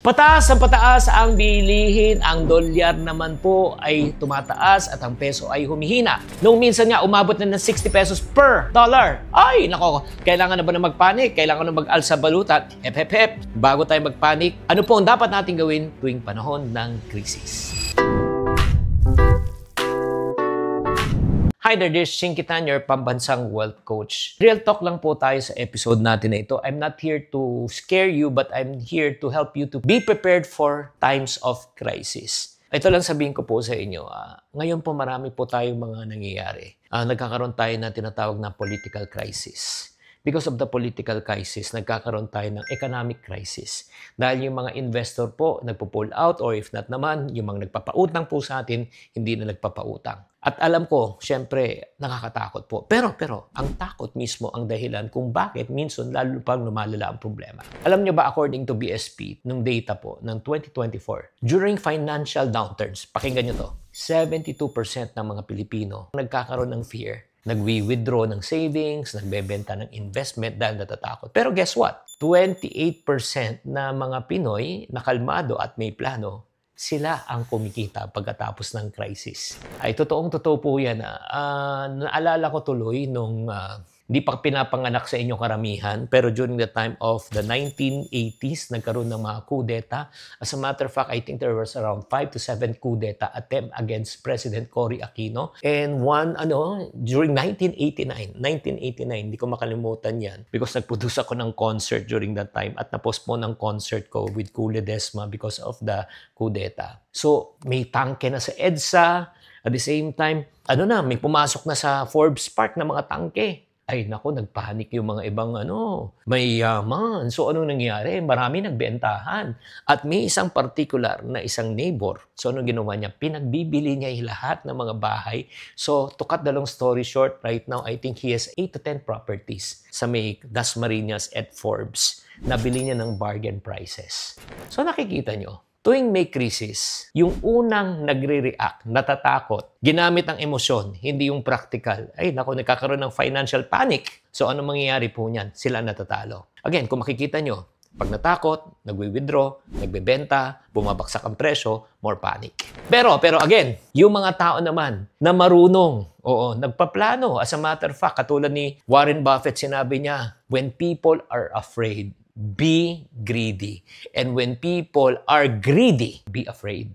Pataas ang bilihin, ang dolyar naman po ay tumataas at ang peso ay humihina. Nung minsan nga, umabot na ng 60 pesos per dollar. Ay, nako, kailangan na ba na magpanik? Kailangan na mag-alsa balutan? Hep. Bago tayo magpanik, ano po ang dapat natin gawin tuwing panahon ng krisis? Hi there, this is Shinkitan, your pambansang wealth coach. Real talk lang po tayo sa episode natin na ito. I'm not here to scare you, but I'm here to help you to be prepared for times of crisis. Ito lang sabihin ko po sa inyo, ngayon po marami po tayong mga nangyayari. Nagkakaroon tayo ng tinatawag na political crisis. Because of the political crisis, nagkakaroon tayo ng economic crisis. Dahil yung mga investor po nagpo-pull out or if not naman, yung mga nagpapautang po sa atin, hindi na nagpapautang. At alam ko, syempre, nakakatakot po. Pero, ang takot mismo ang dahilan kung bakit minsan lalo pang lumalala ang problema. Alam nyo ba, according to BSP, nung data po ng 2024, during financial downturns, pakinggan nyo to, 72% ng mga Pilipino nagkakaroon ng fear. Nagwi-withdraw ng savings, nagbebenta ng investment dahil natatakot. Pero guess what? 28% na mga Pinoy na kalmado at may plano, sila ang kumikita pagkatapos ng crisis. Ay, totoong-totoo po yan. Naalala ko tuloy nung di pa pinapanganak sa inyong karamihan, pero during the time of the 1980s, nagkaroon ng mga coup d'etat. As a matter of fact, I think there was around 5 to 7 coup d'etat attempt against President Cory Aquino. And during 1989, hindi ko makalimutan yan because nag-produce ako ng concert during that time at na-postpone ang concert ko with Cool Ledesma because of the coup d'etat. So, may tangke na sa EDSA. At the same time, may pumasok na sa Forbes Park na mga tangke. Ay, naku, nagpanik yung mga ibang may yaman. So, anong nangyari? Marami nagbentahan. At may isang particular na isang neighbor. So, anong ginawa niya? Pinagbibili niya yung lahat ng mga bahay. So, to cut the long story short, right now, I think he has 8 to 10 properties sa may Dasmariñas at Forbes. Nabili niya ng bargain prices. So, nakikita nyo, tuwing may krisis, yung unang nagre-react, natatakot, ginamit ang emosyon, hindi yung practical. Ay, naku, nagkakaroon ng financial panic. So, ano mangyayari po niyan? Sila natatalo. Again, kung makikita nyo, pag natakot, nagwi-withdraw, nagbebenta, bumabaksak ang presyo, more panic. Pero again, yung mga tao naman na marunong, nagpaplano. As a matter of fact, katulad ni Warren Buffett, sinabi niya, when people are afraid, be greedy. And when people are greedy, be afraid.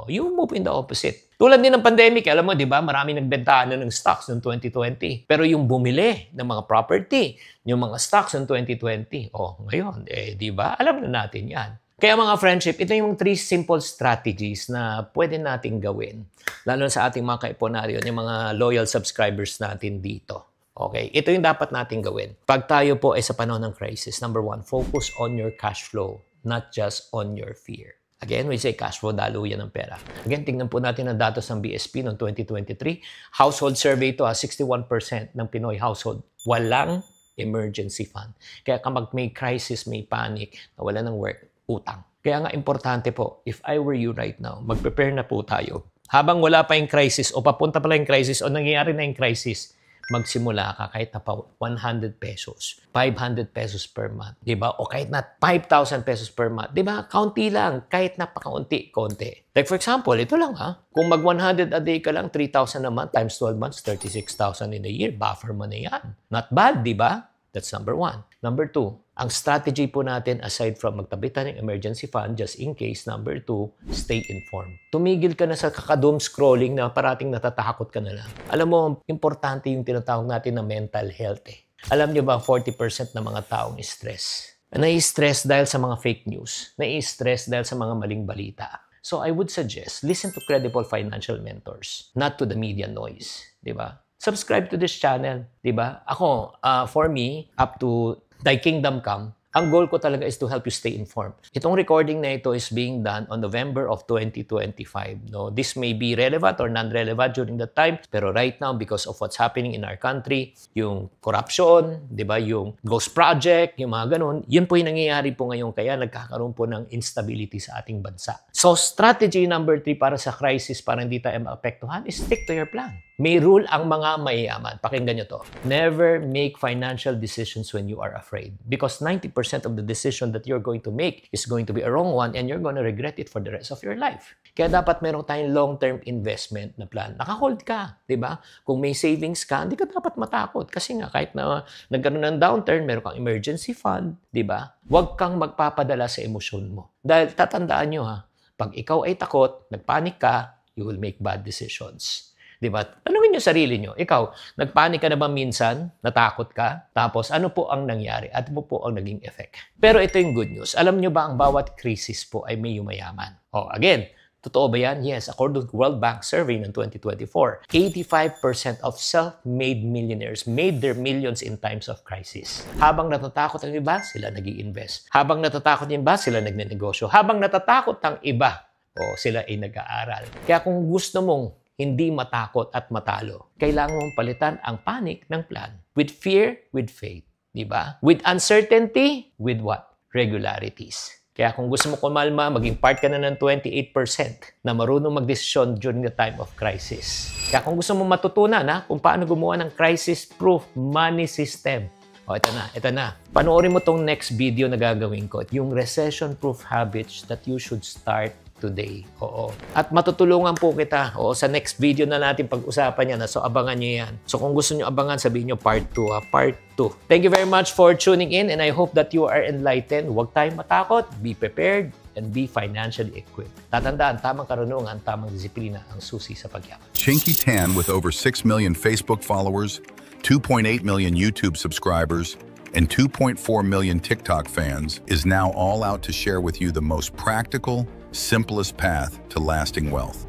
You move in the opposite. Tulad din ng pandemic, alam mo, di ba? Maraming nagbentahan na ng stocks noong 2020. Pero yung bumili ng mga property, yung mga stocks noong 2020, ngayon, di ba? Alam na natin yan. Kaya mga friendship, ito yung 3 simple strategies na pwede nating gawin. Lalo sa ating mga kaiponaryo, yung mga loyal subscribers natin dito. Okay, ito yung dapat nating gawin. Pag tayo po ay sa panahon ng crisis, number 1, focus on your cash flow, not just on your fear. Again, we say cash flow, daluyan ng pera. Again, tingnan po natin ang datos ng BSP noong 2023. Household survey ito, 61% ng Pinoy household walang emergency fund. Kaya kapag may crisis, may panic, nawala ng work, utang. Kaya nga importante po, if I were you right now, mag-prepare na po tayo. Habang wala pa yung crisis o papunta pala yung crisis o nangyayari na yung crisis, magsimula ka kahit na pa 100 pesos, 500 pesos per month, di ba? O kahit na 5,000 pesos per month, di ba? Kaunti lang, kahit napakaunti, konti. Like for example, ito lang kung mag 100 a day ka lang, 3,000 a month times 12 months, 36,000 in a year, buffer mo na yan. Not bad, di ba? That's number 1. Number 2, ang strategy po natin aside from magtabi tayo ng emergency fund just in case, number 2, stay informed. Tumigil ka na sa kakadoom scrolling na parating natatakot ka na lang. Alam mo, importante yung tinatawag natin na mental health Alam nyo ba, 40% ng mga taong stress. Nai-stress dahil sa mga fake news. Nai-stress dahil sa mga maling balita. So I would suggest, listen to credible financial mentors, not to the media noise. Di ba? Subscribe to this channel, di ba? Ako, for me, up to Thy Kingdom Come, ang goal ko talaga is to help you stay informed. Itong recording na ito is being done on November of 2025. No, this may be relevant or non-relevant during that time, pero right now, because of what's happening in our country, yung corruption, di ba, yung ghost project, yung mga ganun, yun po yung nangyayari po ngayon, kaya nagkakaroon po ng instability sa ating bansa. So, strategy number 3 para sa crisis, para hindi tayo maapektuhan, is stick to your plan. May rule ang mga mayayaman. Pakinggan nyo to. Never make financial decisions when you are afraid. Because 90% of the decision that you're going to make is going to be a wrong one and you're going to regret it for the rest of your life. Kaya dapat meron tayong long-term investment na plan. Naka-hold ka, di ba? Kung may savings ka, hindi ka dapat matakot. Kasi nga, kahit na nagkaroon ng downturn, meron kang emergency fund, di ba? Huwag kang magpapadala sa emosyon mo. Dahil tatandaan nyo ha, pag ikaw ay takot, nagpanik ka, you will make bad decisions. Di ba? Tanungin nyo sarili nyo, ikaw, nagpanik ka na ba minsan? Natakot ka? Tapos, ano po ang nangyari? At ano po ang naging effect? Pero ito yung good news. Alam nyo ba ang bawat krisis po ay may yumayaman? Again, totoo ba yan? Yes. According to World Bank survey ng 2024, 85% of self-made millionaires made their millions in times of crisis. Habang natatakot ang iba, sila nag-i-invest. Habang natatakot yung iba, sila nagnenegosyo. Habang natatakot ang iba, sila ay nag-aaral. Kaya kung gusto mong hindi matakot at matalo, kailangan mong palitan ang panic ng plan. With fear, with faith. Diba? With uncertainty, with what? Regularities. Kaya kung gusto mo kumalma, maging part ka na ng 28% na marunong magdesisyon during the time of crisis. Kaya kung gusto mo matutunan kung paano gumawa ng crisis-proof money system, ito na. Panoorin mo tong next video na gagawin ko, yung recession-proof habits that you should start today. At matutulungan po kita sa next video na natin pag-usapan yan. So, abangan nyo yan. So, kung gusto nyo abangan, sabihin nyo part 2. Part 2. Thank you very much for tuning in and I hope that you are enlightened. Huwag tayong matakot. Be prepared and be financially equipped. Tatandaan, tamang karunungan, tamang disiplina ang susi sa pagyaman. Chinky Tan, with over 6 million Facebook followers, 2.8 million YouTube subscribers, and 2.4 million TikTok fans, is now all out to share with you the most practical, simplest path to lasting wealth.